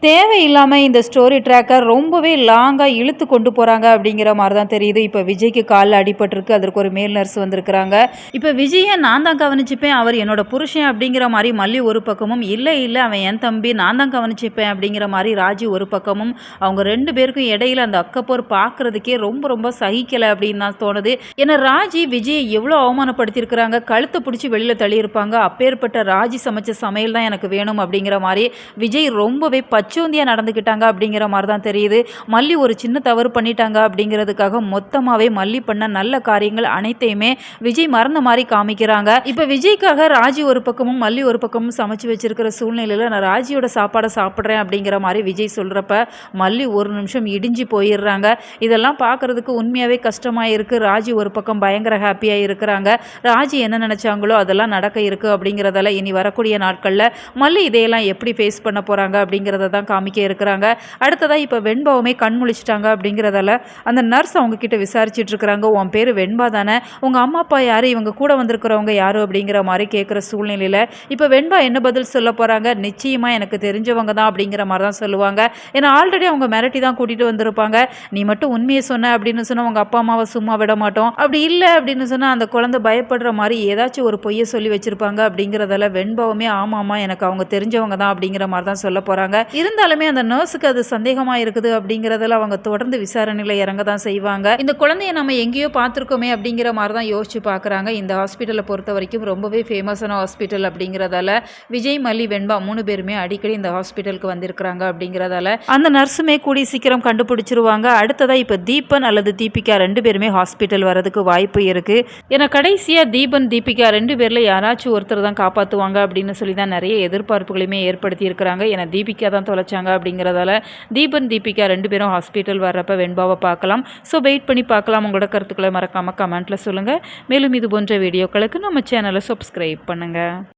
தேவையில்லாமல் இந்த ஸ்டோரி ட்ராக்கை ரொம்பவே லாங்காக இழுத்து கொண்டு போகிறாங்க அப்படிங்கிற மாதிரி தான் தெரியுது. இப்போ விஜய்க்கு காலில் அடிபட்டிருக்கு, அதற்கு ஒரு மேல் நர்ஸ் வந்திருக்கிறாங்க. இப்போ விஜயை நான் தான் கவனிச்சுப்பேன், அவர் என்னோட புருஷன் அப்படிங்கிற மாதிரி மல்லி ஒரு பக்கமும், இல்லை அவன் என் தம்பி நான் தான் கவனிச்சுப்பேன் அப்படிங்கிற மாதிரி ராஜி ஒரு பக்கமும், அவங்க ரெண்டு பேருக்கும் இடையில அந்த அக்கப்போர் பார்க்குறதுக்கே ரொம்ப ரொம்ப சகிக்கலை அப்படின்னு தான் தோணுது. ஏன்னா ராஜி விஜயை எவ்வளோ அவமானப்படுத்தியிருக்கிறாங்க, கழுத்தை பிடிச்சி வெளியில் தள்ளியிருப்பாங்க. அப்பேற்பட்ட ராஜி சமைச்ச சமையல் தான் எனக்கு வேணும் அப்படிங்கிற மாதிரி விஜய் ரொம்பவே பச்சோந்தியாக நடந்துக்கிட்டாங்க அப்படிங்கிற மாதிரி தான் தெரியுது. மல்லி ஒரு சின்ன தவறு பண்ணிட்டாங்க அப்படிங்கிறதுக்காக மொத்தமாகவே மல்லி பண்ண நல்ல காரியங்கள் அனைத்தையுமே விஜய் மறந்த மாதிரி காமிக்கிறாங்க. இப்போ விஜய்க்காக ராஜி ஒரு பக்கமும் மல்லி ஒரு பக்கமும் சமைச்சு வச்சிருக்கிற சூழ்நிலையில் நான் ராஜியோட சாப்பாடை சாப்பிட்றேன் அப்படிங்கிற மாதிரி விஜய் சொல்கிறப்ப மல்லி ஒரு நிமிஷம் இடிஞ்சு போயிடுறாங்க. இதெல்லாம் பார்க்குறதுக்கு உண்மையாகவே கஷ்டமாக இருக்குது. ராஜி ஒரு பக்கம் பயங்கர ஹாப்பியாக இருக்கிறாங்க. ராஜி என்ன நினச்சாங்களோ அதெல்லாம் நடக்க இருக்குது அப்படிங்கிறதால இனி வரக்கூடிய நாட்களில் மல்லி இதையெல்லாம் எப்படி ஃபேஸ் பண்ண போகிறாங்க அப்படிங்கிறத தான் காமிக்க இருக்கிறாங்க. அடுத்ததாக இப்போ வெண்பாவுமே கண் முழிச்சிட்டாங்க அப்படிங்கிறதால அந்த நர்ஸ் அவங்க கிட்ட விசாரிச்சுட்டு இருக்கிறாங்க. உன் பேர் வெண்பா தானே, உங்கள் அம்மா அப்பா யார், இவங்க கூட வந்திருக்கிறவங்க யார் அப்படிங்கிற மாதிரி கேட்குற சூழ்நிலையில் இப்போ வெண்பா என்ன பதில் சொல்ல போகிறாங்க, நிச்சயமாக எனக்கு தெரிஞ்சவங்க தான் அப்படிங்கிற மாதிரி தான் சொல்லுவாங்க. ஏன்னா ஆல்ரெடி அவங்க மிரட்டி தான் கூட்டிகிட்டு வந்திருப்பாங்க. நீ மட்டும் உண்மையை சொன்ன அப்படின்னு சொன்னால் உங்கள் அப்பா அம்மாவை சும்மா விட மாட்டோம், அப்படி இல்லை அப்படின்னு சொன்னால் அந்த குழந்தை பயப்படுற மாதிரி ஏதாச்சும் ஒரு பொய்யை சொல்லி வச்சுருப்பாங்க அப்படிங்கிறதால வெண்பாவுமே ஆமாம்மா எனக்கு அவங்க தெரிஞ்சவங்க தான் அப்படிங்கிற மாதிரி தான் சொல்ல போகிறாங்க. இருந்தாலுமே அந்த நர்ஸுக்கு அது சந்தேகமாக இருக்குது அப்படிங்கிறதுல அவங்க தொடர்ந்து விசாரணையில் இறங்க தான் செய்வாங்க. இந்த குழந்தைய நம்ம எங்கேயோ பார்த்துருக்கோமே அப்படிங்கிற மாதிரி தான் யோசிச்சு பார்க்குறாங்க. இந்த ஹாஸ்பிட்டலை பொறுத்த வரைக்கும் ரொம்பவே ஃபேமஸான ஹாஸ்பிட்டல் அப்படிங்கிறதால விஜய் மல்லி வெண்பா 3 பேருமே அடிக்கடி இந்த ஹாஸ்பிட்டலுக்கு வந்திருக்கிறாங்க அப்படிங்கிறதால அந்த நர்ஸுமே கூடி சீக்கிரம் கண்டுபிடிச்சிருவாங்க. அடுத்ததாக இப்போ தீபன் அல்லது தீபிகா 2 பேருமே ஹாஸ்பிட்டல் வரதுக்கு வாய்ப்பு இருக்குது. ஏன்னா கடைசியாக தீபன் தீபிகா 2 பேரில் யாராச்சும் ஒருத்தர் தான் காப்பாற்றுவாங்க அப்படின்னு சொல்லி தான் நிறைய எதிர்பார்ப்புகளையுமே ஏற்படுத்தி இருக்கிறாங்க. ஏன்னா தீபிகா தான் தொலைச்சாங்க அப்படிங்கிறதால தீபன் தீபிகா 2 பேரும் ஹாஸ்பிட்டல் வர்றப்ப வெண்பாவை பார்க்கலாம். ஸோ வெயிட் பண்ணி பார்க்கலாம். உங்களோட கருத்துக்களை மறக்காமல் கமெண்ட்டில் சொல்லுங்கள். மேலும் இது போன்ற வீடியோக்களுக்கு நம்ம சேனலை சப்ஸ்கிரைப் பண்ணுங்கள்.